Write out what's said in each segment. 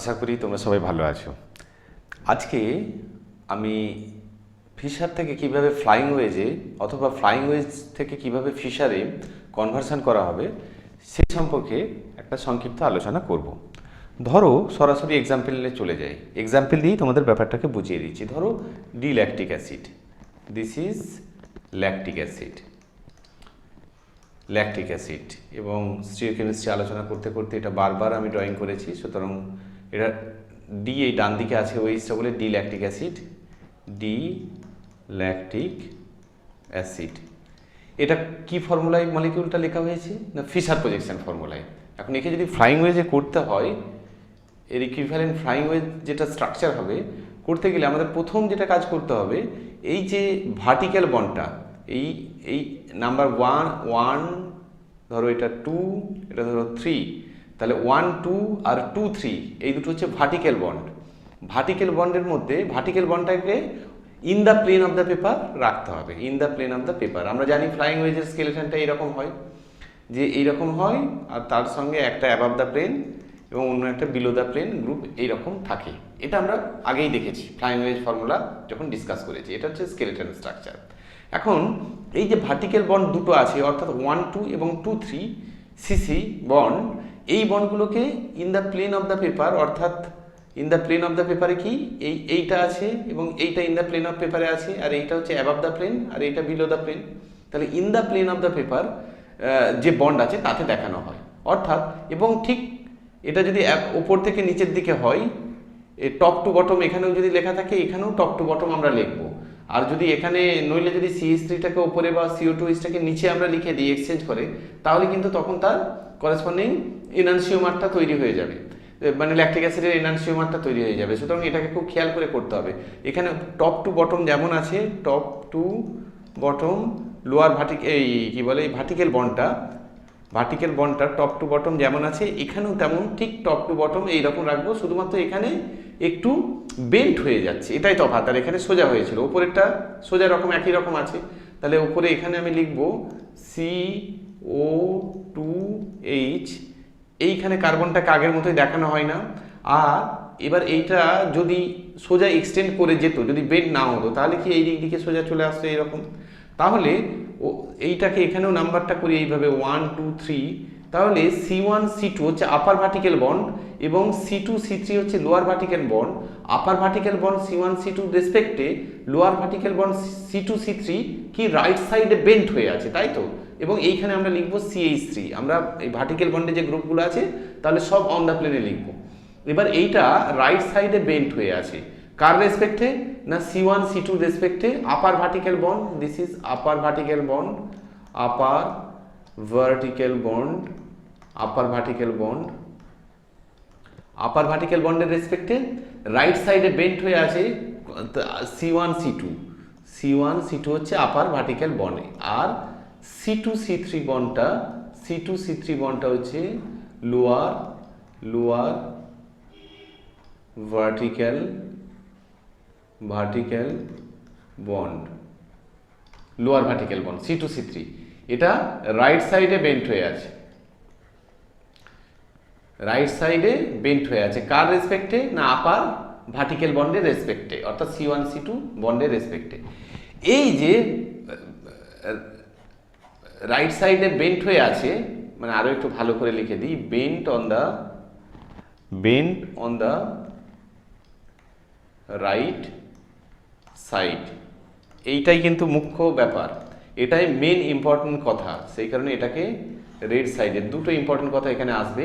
আশা করি তোমরা সবাই ভালো আছো। আজকে আমি ফিশার থেকে কিভাবে ফ্লাইং ওয়েজে অথবা ফ্লাইং ওয়েজ থেকে কিভাবে ফিশারে কনভার্সন করা হবে সে সম্পর্কে একটা সংক্ষিপ্ত আলোচনা করব। ধরো সরাসরি এক্সাম্পলে চলে যাই, এক্সাম্পল দিয়েই তোমাদের ব্যাপারটাকে বুঝিয়ে দিচ্ছি। ধরো D lactic acid, this is lactic acid, lactic acid এবং স্টিরিওকেমিস্ট্রি আলোচনা করতে করতে এটা বারবার আমি ড্রয়িং করেছি, সুতরাং এটা ডি এই ডান দিকে আছে ওইটা বলে D lactic acid, D lactic acid. এটা কি ফর্মুলায় মলিকিউলটা লেখা হয়েছে না ফিশার প্রজেকশন ফর্মুলায়। এখন একে যদি ফ্লাইং ওয়েজে করতে হয়, এর ইকুইভ্যালেন্ট ফ্লাইং ওয়েজ যেটা স্ট্রাকচার হবে করতে গেলে আমাদের প্রথম যেটা কাজ করতে হবে, এই যে ভার্টিক্যাল বন্ডটা, এই এই নাম্বার ওয়ান ধরো এটা 2, এটা ধরো 3, তাহলে 1 2 আর 2 3 এই দুটো হচ্ছে ভার্টিক্যাল বন্ড। ভার্টিক্যাল বন্ডের মধ্যে ভার্টিক্যাল বন্ডটাকে in the plane of the paper রাখতে হবে, in the plane of the paper. আমরা জানি ফ্লাইং ওয়েজের স্কেলেটনটা এইরকম হয়, যে এইরকম হয় আর তার সঙ্গে একটা অ্যাবাভ দ্য প্লেন এবং অন্য একটা বিলো দ্য প্লেন গ্রুপ এইরকম থাকে। এটা আমরা আগেই দেখেছি ফ্লাইং ওয়েজ ফর্মুলা যখন ডিসকাস করেছি। এটা হচ্ছে স্কেলেটন স্ট্রাকচার। এখন এই যে ভার্টিক্যাল বন্ড দুটো আছে অর্থাৎ 1 2 এবং 2 3 সিসি বন্ড, এই বন্ডগুলোকে in the plane of the paper, অর্থাৎ in the plane of the পেপারে কি এইটা আছে এবং এইটা ইন দ্য প্লেন অফ পেপারে আছে, আর এইটা হচ্ছে অ্যাবাভ দ্য প্লেন আর এইটা বিলো দ্য প্লেন। তাহলে in the plane of the paper যে বন্ড আছে তাতে দেখানো হয়। অর্থাৎ এবং ঠিক এটা যদি ওপর থেকে নিচের দিকে হয়, টপ টু বটম এখানেও যদি লেখা থাকে এখানেও টপ টু বটম আমরা লিখবো। আর যদি এখানে নইলে যদি CH3টাকে ওপরে বা CO2টাকে নিচে আমরা লিখে দিই এক্সচেঞ্জ করে, তাহলে কিন্তু তখন তার করেসপন্ডিং এনানসিওমারটা তৈরি হয়ে যাবে, মানে ল্যাকটিক অ্যাসিডের এনানসিওমারটা তৈরি হয়ে যাবে। সুতরাং এটাকে খুব খেয়াল করে করতে হবে। এখানে টপ টু বটম যেমন আছে, টপ টু বটম লোয়ার এই কি বলে এই ভার্টিক্যাল বন্ডটা টপ টু বটম যেমন আছে এখানেও তেমন ঠিক টপ টু বটম এইরকম রাখবো, শুধুমাত্র এখানে একটু বেন্ট হয়ে যাচ্ছে, এটাই তফাৎ। আর এখানে সোজা হয়েছিল, উপরেরটা সোজা রকম একই রকম আছে। তাহলে উপরে এখানে আমি লিখবো CO2H, এইখানে কার্বনটাকে আগের মতোই দেখানো হয় না। আর এবার এইটা যদি সোজা এক্সটেন্ড করে যেত, যদি বেন্ট না হতো, তাহলে কি এই দিকে সোজা চলে আসতো এইরকম। তাহলে এইটাকে এখানেও নাম্বারটা করি এইভাবে 1 2 3, তাহলে C1 C2 হচ্ছে আপার ভার্টিক্যাল বন্ড এবং C2 C3 হচ্ছে lower vertical bond. Upper vertical bond C1 C2 রেসপেক্টে lower vertical bond C2 C3 কি রাইট সাইডে বেন্ট হয়ে আছে, তাই তো। এবং এইখানে আমরা লিখবো CH3, আমরা এই ভার্টিক্যাল বন্ডে যে গ্রুপগুলো আছে তাহলে সব অন দ্য প্লেনে লিখবো। এবার এইটা রাইট সাইডে বেন্ট হয়ে আছে কার রেসপেক্টে না C1 C2 রেসপেক্টে upper vertical bond, this is upper vertical bond, upper vertical bond, upper vertical bond, upper vertical বন্ডের রেসপেক্টে রাইট সাইডে বেন্ট হয়ে আছে C1 C2, C1 C2 হচ্ছে আপার ভার্টিক্যাল বন্ডে, আর C2 C3 বন্ডটা হচ্ছে lower vertical bond, lower vertical bond C2 C3, এটা right সাইডে বেন্ট হয়ে আছে, রাইট সাইডে বেন্ট হয়ে আছে কার রেসপেক্টে না আপার ভার্টিক্যাল বন্ডের রেসপেক্টে, অর্থাৎ C1 C2 বন্ডের রেসপেক্টে। এই যে রাইট সাইডে বেন্ট হয়ে আছে, মানে আরো একটু ভালো করে লিখে দিই, bent on the right side, এইটাই কিন্তু মুখ্য ব্যাপার, এটাই মেন ইম্পর্টেন্ট কথা। সেই কারণে এটাকে রেড সাইডের দুটো ইম্পর্টেন্ট কথা এখানে আসবে।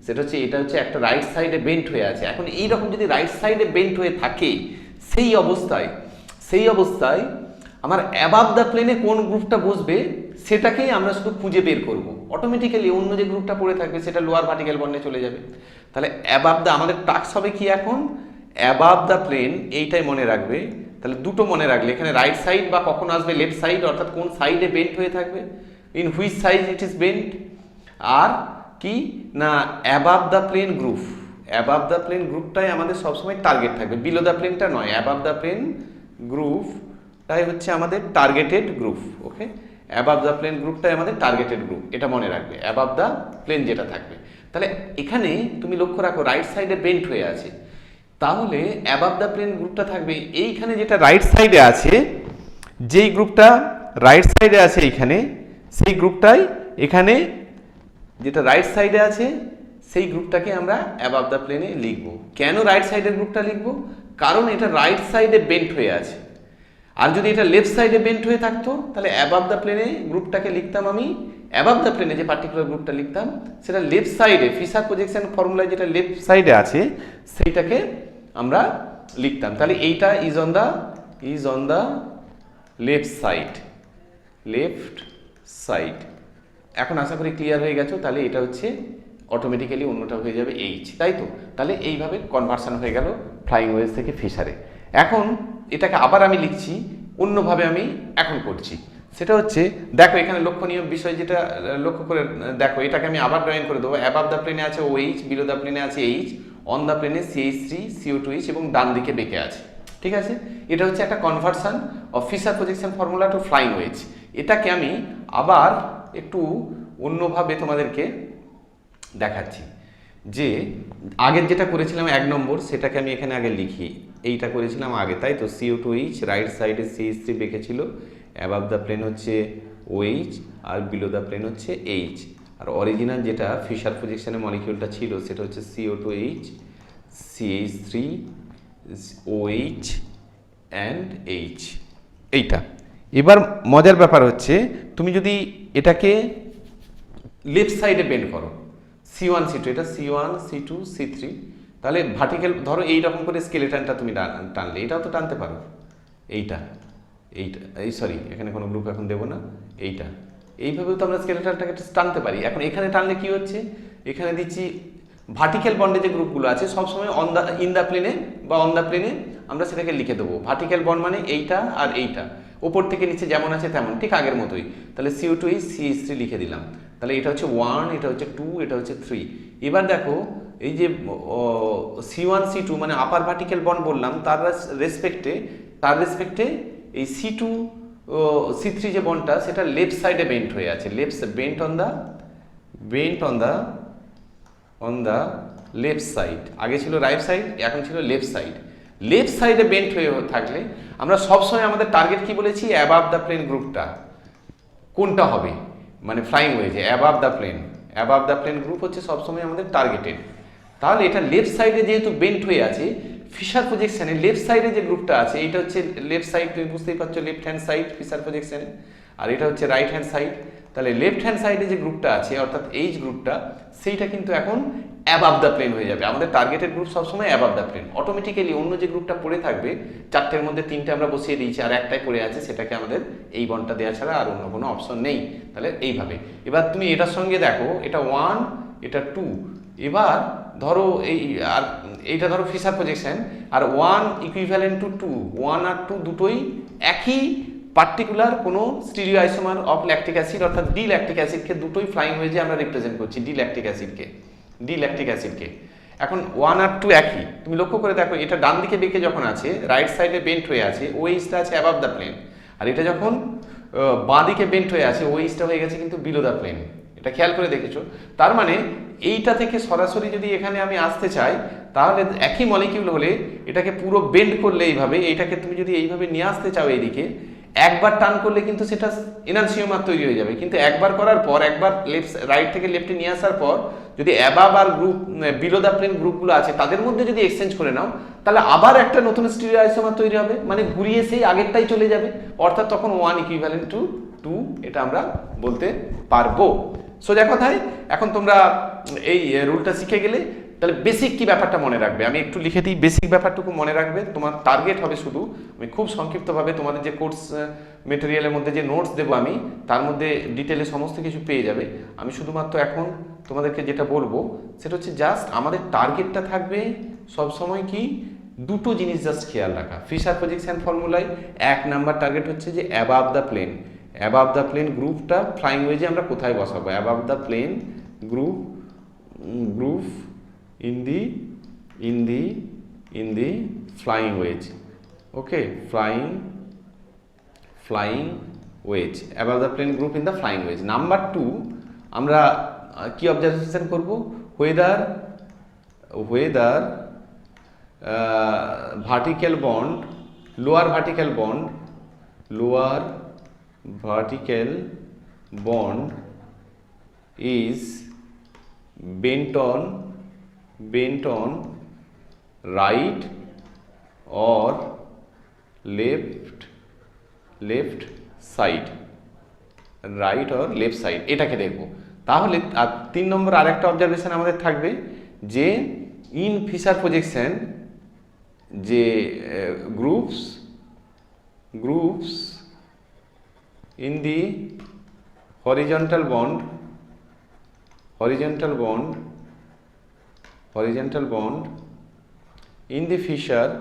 সেটা হচ্ছে এটা হচ্ছে একটা রাইট সাইডে বেন্ট হয়ে আছে। এখন এইরকম যদি রাইট সাইডে বেন্ট হয়ে থাকে, সেই অবস্থায় আমার অ্যাবাভ দ্য প্লেনে কোন গ্রুপটা বসবে সেটাকেই আমরা শুধু খুঁজে বের করব। অটোমেটিক্যালি অন্য যে গ্রুপটা পড়ে থাকবে সেটা লোয়ার ভার্টিক্যাল বন্ডে চলে যাবে। তাহলে অ্যাবাভ দ্য আমাদের টাস্ক হবে কি এখন, অ্যাবাভ দ্য প্লেন, এইটাই মনে রাখবে। তাহলে দুটো মনে রাখলে এখানে রাইট সাইড বা কখন আসবে লেফট সাইড, অর্থাৎ কোন সাইডে বেন্ট হয়ে থাকবে, in which side it is bent, আর কি না above the plane group, above the plane গ্রুপটাই আমাদের সবসময় টার্গেট থাকবে, বিলো দ্য প্লেনটা নয়। অ্যাবাভ দ্য প্লেন গ্রুপটাই হচ্ছে আমাদের targeted group. Okay, above the plane গ্রুপটাই আমাদের টার্গেটেড গ্রুপ, এটা মনে রাখবে, অ্যাবাভ দ্য প্লেন যেটা থাকবে। তাহলে এখানে তুমি লক্ষ্য রাখো রাইট সাইডে বেন্ট হয়ে আছে, তাহলে অ্যাবাভ দ্য প্লেন গ্রুপটা থাকবে এইখানে, যেটা রাইট সাইডে আছে, যেই গ্রুপটা রাইট সাইডে আছে এইখানে, সেই গ্রুপটাই এখানে যেটা রাইট সাইডে আছে সেই গ্রুপটাকে আমরা অ্যাবাভ দ্য প্লেনে লিখব। কেন রাইট সাইডের গ্রুপটা লিখব? কারণ এটা রাইট সাইডে বেন্ট হয়ে আছে। আর যদি এটা লেফট সাইডে বেন্ট হয়ে থাকতো তাহলে অ্যাবাভ দ্য প্লেনে গ্রুপটাকে লিখতাম আমি, অ্যাবাভ দ্য প্লেনে যে পার্টিকুলার গ্রুপটা লিখতাম সেটা লেফট সাইডে, ফিশার প্রজেকশন ফর্মুলায় যেটা লেফট সাইডে আছে সেইটাকে আমরা লিখতাম। তাহলে এইটা is on the left side. এখন আশা করি ক্লিয়ার হয়ে গেছো। তাহলে এটা হচ্ছে অটোমেটিক্যালি অন্যটা হয়ে যাবে এইচ, তাই তো? তাহলে এইভাবে কনভার্সন হয়ে গেল ফ্লাইং ওয়েজ থেকে ফিশারে। এখন এটাকে আবার আমি লিখছি অন্যভাবে, আমি এখন করছি। সেটা হচ্ছে, দেখো এখানে লক্ষণীয় বিষয় যেটা লক্ষ্য করে দেখো, এটাকে আমি আবার ড্রয়িং করে দেবো। অ্যাবাভ দ্য প্লেনে আছে OH, বিলো দ্য প্লেনে আছে H, অন দ্য প্লেনে CH3 CO2H এবং ডান দিকে বেঁকে আছে। ঠিক আছে, এটা হচ্ছে একটা conversion of Fischer projection formula to flying wedge. এটাকে আমি আবার একটু অন্যভাবে তোমাদেরকে দেখাচ্ছি, যে আগের যেটা করেছিলাম 1 নম্বর, সেটাকে আমি এখানে আগে লিখি। এইটা করেছিলাম আগে, তাই তো? CO2H, রাইট সাইডে CH3 বেঁকেছিল, অ্যাবাভ দ্য প্লেন হচ্ছে OH আর বিলো দ্য প্লেন হচ্ছে H। আর অরিজিনাল যেটা ফিশার প্রজেকশনের মলিকিউলটা ছিল সেটা হচ্ছে CO2H, CH3, OH and H, এইটা। এবার মজার ব্যাপার হচ্ছে, তুমি যদি এটাকে লেফট সাইডে বেন্ড করো, C1 C2, এটা C1 C2 C3, তাহলে ভার্টিক্যাল ধরো এইরকম করে স্কেলেটনটা তুমি টানলে, এটাও তো টানতে পারো, এইটা সরি এখানে কোনো গ্রুপ এখন দেবো না, এইভাবেও তো আমরা স্কেলেটনটাকে টানতে পারি। এখন এখানে টানলে কি হচ্ছে, এখানে দিচ্ছি ভার্টিক্যাল বন্ডে যে গ্রুপগুলো আছে সবসময় ইন দ্য প্লেনে বা অন দ্য প্লেনে আমরা সেটাকে লিখে দেবো। ভার্টিক্যাল বন্ড মানে এইটা আর এইটা, ওপর থেকে নিচে যেমন আছে তেমন, ঠিক আগের মতোই। তাহলে CO2H CH3 লিখে দিলাম। তাহলে এটা হচ্ছে 1, এটা হচ্ছে 2, এটা হচ্ছে 3। এবার দেখো এই যে C1 C2 মানে আপার ভার্টিক্যাল বন্ড বললাম, তার রেসপেক্টে এই C2 C3 যে বন্ডটা সেটা লেফট সাইডে বেন্ট হয়ে আছে, bent on the left side. আগে ছিল রাইট সাইড, এখন ছিল লেফট সাইডে বেন্ট হয়ে থাকলে আমরা সবসময় আমাদের টার্গেট কি বলেছি, অ্যাবাভ দ্য প্লেন গ্রুপটা কোনটা হবে, মানে ফ্লাইং ওয়েজে অ্যাবাভ দ্য প্লেন গ্রুপ হচ্ছে সবসময় আমাদের টার্গেটেড। তাহলে এটা লেফট সাইডে যেহেতু বেন্ট হয়ে আছে, ফিশার প্রজেকশনে লেফট সাইডে যে গ্রুপটা আছে এইটা হচ্ছে লেফট সাইড, তুমি বুঝতেই পারছো, লেফট হ্যান্ড সাইড ফিশার প্রজেকশনে, আর এটা হচ্ছে রাইট হ্যান্ড সাইড। তাহলে লেফট হ্যান্ড সাইডে যে গ্রুপটা আছে অর্থাৎ এইচ গ্রুপটা, সেইটা কিন্তু এখন অ্যাবাভ দ্য প্লেন হয়ে যাবে। আমাদের টার্গেটেড গ্রুপ সবসময় অ্যাবাভ দ্য প্লেন। অটোমেটিক্যালি অন্য যে গ্রুপটা পড়ে থাকবে, 4টের মধ্যে 3টে আমরা বসিয়ে দিয়েছি আর একটাই পড়ে আছে, সেটাকে আমাদের এই বন্ডটা দেওয়া ছাড়া আর অন্য কোনো অপশন নেই। তাহলে এইভাবে এবার তুমি এটার সঙ্গে দেখো, এটা 1, এটা 2। এবার ধরো আর এইটা ধরো ফিশার প্রজেকশন, আর 1 ইকুইভ্যালেন্ট টু 2, 1 আর 2 দুটোই একই পার্টিকুলার কোনো stereo isomer of lactic acid, অর্থাৎ ডি ল্যাকটিক অ্যাসিডকে দুটোই ফ্লাইং ওয়েজে আমরা রিপ্রেজেন্ট করছি, ডি ল্যাকটিক অ্যাসিডকে। এখন 1 আর 2 একই, তুমি লক্ষ্য করে দেখো, এটা ডান দিকে বেঁকে যখন আছে, রাইট সাইডে বেন্ট হয়ে আছে, OH-টা আছে অ্যাবাভ দ্য প্লেন, আর এটা যখন বাঁ দিকে বেন্ট হয়ে আছে, OH-টা হয়ে গেছে কিন্তু বিলো দ্য প্লেন। এটা খেয়াল করে দেখেছো? তার মানে এইটা থেকে সরাসরি যদি এখানে আমি আসতে চাই, তাহলে একই মলিকিউল হলে এটাকে পুরো বেন্ড করলে এইভাবে, এইটাকে তুমি যদি এইভাবে নিয়ে আসতে চাও এইদিকে, একবার টান করলে কিন্তু সেটা এনানসিওমার তৈরি হয়ে যাবে। কিন্তু একবার করার পর, একবার রাইট থেকে লেফটে নিয়ে আসার পর যদি অ্যাবাভ আর গ্রুপ বিলো দ্য প্লেন গ্রুপগুলো আছে তাদের মধ্যে যদি এক্সচেঞ্জ করে নাও, তাহলে আবার একটা নতুন স্টিরিও আইসোমার তৈরি হবে, মানে ঘুরিয়ে সেই আগেরটাই চলে যাবে, অর্থাৎ তখন 1 ইকুইভ্যালেন্ট টু 2 এটা আমরা বলতে পারবো। সোজা কথায় এখন তোমরা এই রুলটা শিখে গেলে, তাহলে বেসিক কি ব্যাপারটা মনে রাখবে, আমি একটু লিখে দিই। বেসিক ব্যাপারটুকু মনে রাখবে, তোমার টার্গেট হবে শুধু, আমি খুব সংক্ষিপ্তভাবে তোমাদের যে কোর্স মেটেরিয়ালের মধ্যে যে নোটস দেবো আমি, তার মধ্যে ডিটেলে সমস্ত কিছু পেয়ে যাবে। আমি শুধুমাত্র এখন তোমাদেরকে যেটা বলবো সেটা হচ্ছে জাস্ট আমাদের টার্গেটটা থাকবে সবসময় কি, দুটো জিনিস জাস্ট খেয়াল রাখা। ফিশার প্রজেকশন ফর্মুলায় 1 নাম্বার টার্গেট হচ্ছে যে অ্যাবাভ দ্য প্লেন গ্রুপটা ফ্লাইং ওয়েজে আমরা কোথায় বসাবো, above the plane group in the flying wedge, okay, flying wedge, above the plane group in the flying wedge. Number 2 আমরা কি অবজারভেশন করব, whether vertical bond, lower vertical bond is bent on right or left side, right or left side, এটাকে দেখব। তাহলে আর 3 নম্বর আরেকটা observation আমাদের থাকবে যে ইন ফিশার প্রজেকশন যে groups in the horizontal bond in the fissure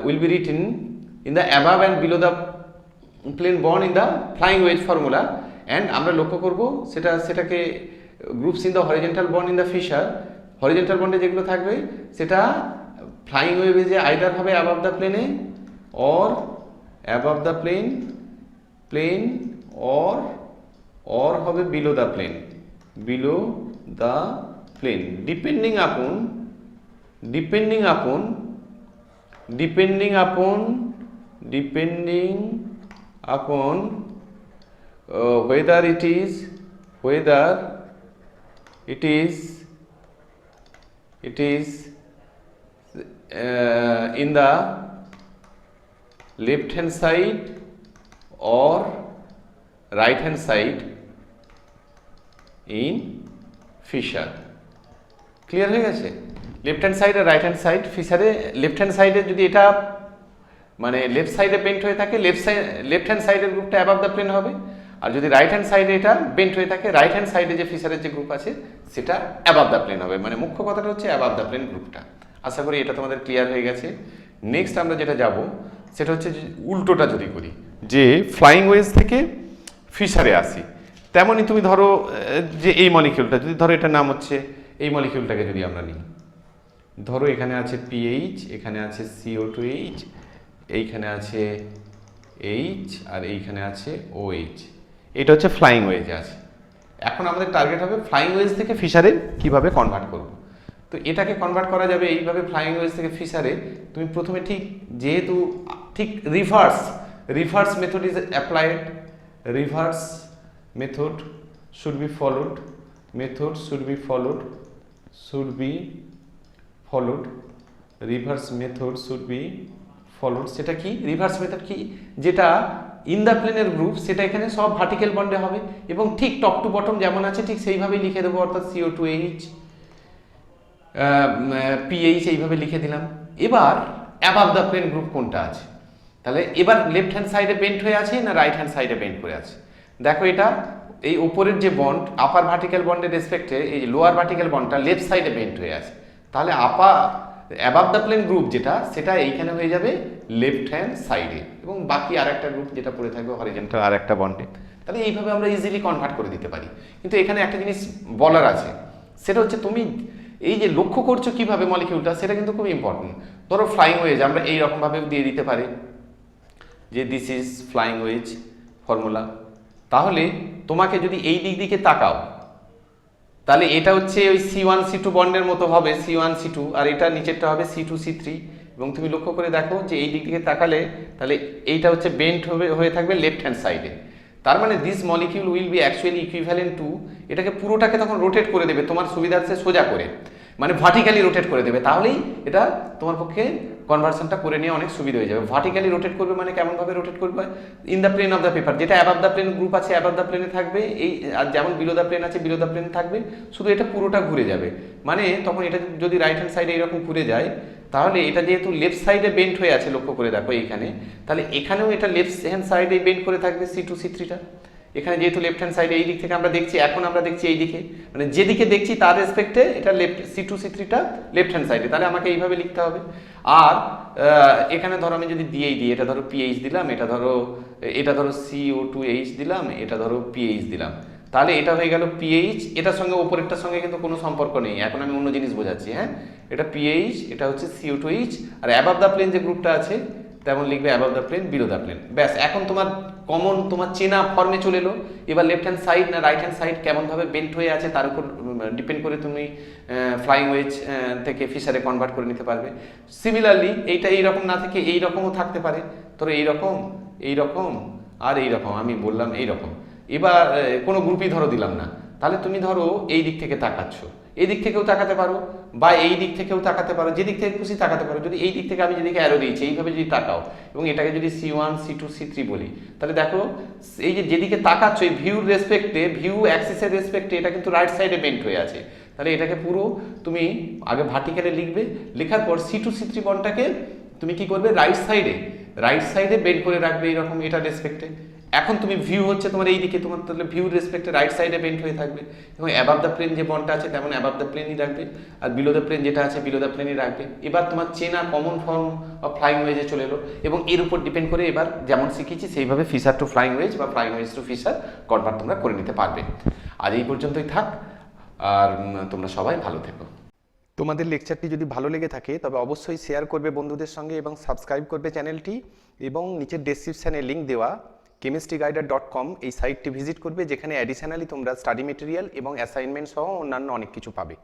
will be written in the above and below the plane bond in the flying wedge formula, and আমরা লক্ষ্য করব সেটাকে groups in the horizontal bond in the fissure, horizontal বন্ডে যেগুলো থাকবে সেটা flying ওয়েভে either হবে অ্যাবাভ দ্য প্লেনে or above the plane or হবে below the plane, depending upon whether it is in the left hand side or right hand side in fissure. Clear হয়ে গেছে? লেফট হ্যান্ড সাইড আর right hand side ফিশারে, left hand সাইডে যদি এটা মানে left সাইডে বেন্ট হয়ে থাকে, লেফট হ্যান্ড সাইডের গ্রুপটা অ্যাবাভ দ্য প্লেন হবে, আর যদি রাইট হ্যান্ড সাইডে এটা বেন্ট হয়ে থাকে, রাইট হ্যান্ড সাইডে যে ফিশারের যে গ্রুপ আছে সেটা অ্যাবাভ দ্য প্লেন হবে। মানে মুখ্য কথাটা হচ্ছে অ্যাবাভ দ্য প্লেন গ্রুপটা। আশা করি এটা তোমাদের ক্লিয়ার হয়ে গেছে। নেক্সট আমরা যেটা যাব সেটা হচ্ছে যে উল্টোটা যদি করি, যে ফ্লাইং ওয়েজ থেকে ফিশারে আসি, তেমনই তুমি ধরো যে এই মলিকিউলটা যদি ধরো এটার নাম হচ্ছে, এই মলিকিউলটাকে যদি আমরা নিই, ধরো এখানে আছে পিএইচ, এখানে আছে CO2H, এইখানে আছে এইচ আর এইখানে আছে OH, এটা হচ্ছে ফ্লাইং ওয়েজে আছে। এখন আমাদের টার্গেট হবে ফ্লাইং ওয়েজ থেকে ফিশারে কিভাবে কনভার্ট করব। তো এটাকে কনভার্ট করা যাবে এইভাবে, ফ্লাইং ওয়েজ থেকে ফিশারে তুমি প্রথমে ঠিক যেহেতু ঠিক reverse method is applied, reverse method should be followed, reverse method should be followed. সেটা কি রিভার্স মেথড কি? যেটা ইন দ্য প্লেনের গ্রুপ সেটা এখানে সব ভার্টিক্যাল বন্ডে হবে এবং ঠিক টপ টু বটম যেমন আছে ঠিক সেইভাবেই লিখে দেবো, অর্থাৎ CO2H PH এইভাবে লিখে দিলাম। এবার অ্যাবাভ দ্য প্লেন গ্রুপ কোনটা আছে, তাহলে এবার লেফট হ্যান্ড সাইডে বেন্ট হয়ে আছে না রাইট হ্যান্ড সাইডে বেন্ট করে আছে? দেখো এটা এই উপরের যে বন্ড আপার ভার্টিক্যাল বন্ডের রেসপেক্টে এই লোয়ার ভার্টিক্যাল বন্ডটা লেফট সাইডে বেন্ট হয়ে আছে, তাহলে অ্যাবাভ দ্য প্লেন গ্রুপ যেটা সেটা এইখানে হয়ে যাবে লেফট হ্যান্ড সাইডে, এবং বাকি আরেকটা গ্রুপ যেটা পড়ে থাকবে হরিজন্টাল আরেকটা বন্ডে। তাহলে এইভাবে আমরা ইজিলি কনভার্ট করে দিতে পারি। কিন্তু এখানে একটা জিনিস বলার আছে, সেটা হচ্ছে তুমি এই যে লক্ষ্য করছো কিভাবে মলিকিউলটা, সেটা কিন্তু খুব ইম্পর্টেন্ট। ধরো ফ্লাইং ওয়েজ আমরা এইরকমভাবে দিয়ে দিতে পারি যে this is flying wedge formula. তাহলে তোমাকে যদি এই দিকে তাকাও, তাহলে এটা হচ্ছে ওই C1C2 বন্ডের মতো হবে, C1C2, আর এটা নিচেরটা হবে C2C3। এবং তুমি লক্ষ্য করে দেখো যে এই দিকে তাকালে তাহলে এইটা হচ্ছে বেন্ট হয়ে থাকবে লেফট হ্যান্ড সাইডে। তার মানে this molecule will be actually equivalent to, এটাকে পুরোটাকে তখন রোটেট করে দেবে তোমার সুবিধার্থে সোজা করে, মানে ভার্টিক্যালি রোটেট করে দেবে। তাহলেই এটা তোমার পক্ষে কনভার্সনটা করে নিয়ে অনেক সুবিধা হয়ে যাবে। ভার্টিক্যালি রোটেট করবে মানে কেমনভাবে রোটেট করবে? In the plane of the paper, যেটা অ্যাবাভ দ্য প্লেন গ্রুপ আছে অ্যাবাভ দ্য প্লেনে থাকবে, এই আর যেমন বিলো দ্য প্লেন আছে বিলো দ্য প্লেন থাকবে, শুধু এটা পুরোটা ঘুরে যাবে। মানে তখন এটা যদি রাইট হ্যান্ড সাইডে এরকম ঘুরে যায়, তাহলে এটা যেহেতু লেফট সাইডে বেন্ট হয়ে আছে, লক্ষ্য করে দেখো এইখানে, তাহলে এখানেও এটা লেফট হ্যান্ড সাইডে বেন্ট করে থাকবে C2C3টা। এখানে যেহেতু লেফট হ্যান্ড সাইডে এই দিক থেকে আমরা দেখছি, এখন আমরা দেখছি এই দিকে, মানে যেদিকে দেখছি তার রেসপেক্টে এটা লেফট C2C3টা লেফট হ্যান্ড সাইডে, তাহলে আমাকে এইভাবে লিখতে হবে। আর এখানে ধরো আমি যদি দিই, এটা ধরো PH দিলাম, এটা ধরো CO2H দিলাম, এটা ধরো PH দিলাম, তাহলে এটা হয়ে গেল PH। এটার সঙ্গে ওপরেরটার সঙ্গে কিন্তু কোনো সম্পর্ক নেই, এখন আমি অন্য জিনিস বোঝাচ্ছি। হ্যাঁ, এটা PH, এটা হচ্ছে CO2H, R above the plane যে গ্রুপটা আছে তেমন লিখবে above the plane below the plane. ব্যাস, এখন তোমার কমন তোমার চেনা ফর্মে চলে এলো। এবার লেফট হ্যান্ড সাইড না রাইট হ্যান্ড সাইড কেমনভাবে বেন্ট হয়ে আছে তার উপর ডিপেন্ড করে তুমি ফ্লাইং ওয়েজ থেকে ফিশারে কনভার্ট করে নিতে পারবে। সিমিলারলি এইটা এইরকম না থেকে এইরকমও থাকতে পারে, ধরো এইরকম, এইরকম আর এইরকম, আমি বললাম এইরকম। এবার কোনো গ্রুপই ধরো দিলাম না, তাহলে তুমি ধরো এই দিক থেকে তাকাচ্ছ, এই দিক থেকেও তাকাতে পারো বা এই দিক থেকেও তাকাতে পারো, যে দিক থেকে খুশি তাকাতে পারো। যদি এই দিক থেকে আমি যেদিকে অ্যারো দিয়েছি এইভাবে যদি তাকাও এবং এটাকে যদি C1 C2 C3 বলি, তাহলে দেখো এই যে যেদিকে তাকাচ্ছ এই ভিউর রেসপেক্টে, ভিউ অ্যাক্সিসের রেসপেক্টে এটা কিন্তু রাইট সাইডে বেন্ট হয়ে আছে। তাহলে এটাকে পুরো তুমি আগে ভার্টিক্যালে লিখবে, লেখার পর C2 C3 বনটাকে তুমি কি করবে রাইট সাইডে বেন্ড করে রাখবে এইরকম এটা রেসপেক্টে। এখন তুমি ভিউ হচ্ছে তোমার এই দিকে, তোমার তাহলে ভিউ রেসপেক্টে রাইট সাইডে বেন্ড হয়ে থাকবে এবং অ্যাবাভ দ্য প্লেন যে বনটা আছে তেমন অ্যাবাভ দ্য প্লেনই রাখবে, আর বিলো দ্য প্লেন যেটা আছে বিলো দ্য প্লেনই রাখবে। এবার তোমার চেনা কমন ফর্ম অফ ফ্লাইং ওয়েজে চলে এলো এবং এর উপর ডিপেন্ড করে এবার যেমন শিখেছি সেইভাবে ফিশার টু ফ্লাইং ওয়েজ বা flying wedge to Fischer convert তোমরা করে নিতে পারবে। আজ এই পর্যন্তই থাক, আর তোমরা সবাই ভালো থেকো। তোমাদের লেকচারটি যদি ভালো লেগে থাকে তবে অবশ্যই শেয়ার করবে বন্ধুদের সঙ্গে এবং সাবস্ক্রাইব করবে চ্যানেলটি, এবং নিচের ডেসক্রিপশানে লিঙ্ক দেওয়া chemistryguider.com এই সাইটটি ভিজিট করবে, যেখানে অ্যাডিশনালি তোমরা স্টাডি মেটেরিয়াল এবং অ্যাসাইনমেন্ট সহ অন্যান্য অনেক কিছু পাবে।